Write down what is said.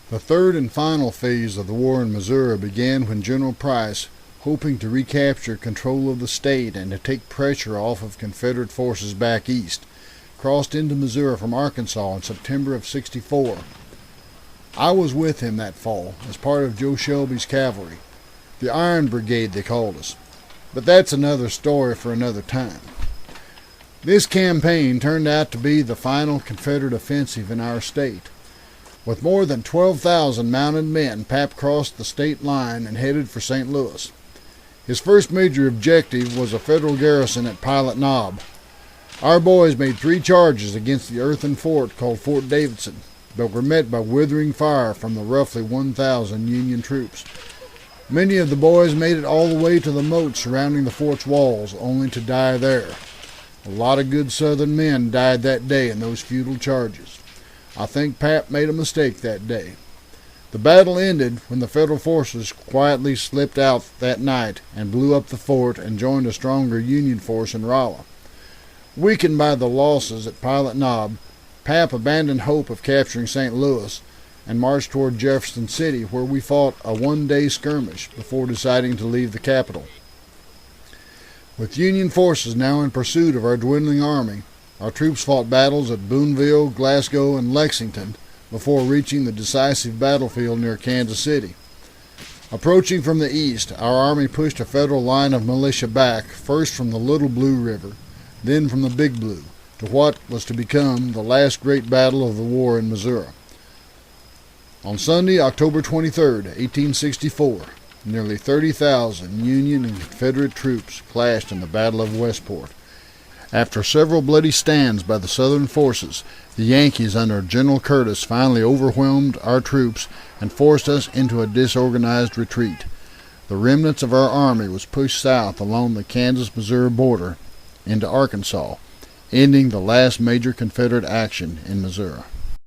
The third and final phase of the war in Missouri began when General Price, hoping to recapture control of the state and to take pressure off of Confederate forces back east, crossed into Missouri from Arkansas in September of '64. I was with him that fall as part of Joe Shelby's cavalry, the Iron Brigade they called us, but that's another story for another time. This campaign turned out to be the final Confederate offensive in our state. With more than 12,000 mounted men, Pap crossed the state line and headed for St. Louis. His first major objective was a Federal garrison at Pilot Knob. Our boys made 3 charges against the earthen fort called Fort Davidson, but were met by withering fire from the roughly 1,000 Union troops. Many of the boys made it all the way to the moat surrounding the fort's walls, only to die there. A lot of good Southern men died that day in those futile charges. I think Pap made a mistake that day. The battle ended when the Federal forces quietly slipped out that night and blew up the fort and joined a stronger Union force in Rolla. Weakened by the losses at Pilot Knob, Pap abandoned hope of capturing St. Louis and marched toward Jefferson City, where we fought a one-day skirmish before deciding to leave the capital. With Union forces now in pursuit of our dwindling army, our troops fought battles at Boonville, Glasgow, and Lexington before reaching the decisive battlefield near Kansas City. Approaching from the east, our army pushed a Federal line of militia back, first from the Little Blue River, then from the Big Blue, to what was to become the last great battle of the war in Missouri. On Sunday, October 23, 1864, nearly 30,000 Union and Confederate troops clashed in the Battle of Westport. After several bloody stands by the Southern forces, the Yankees under General Curtis finally overwhelmed our troops and forced us into a disorganized retreat. The remnants of our army was pushed south along the Kansas-Missouri border into Arkansas, ending the last major Confederate action in Missouri.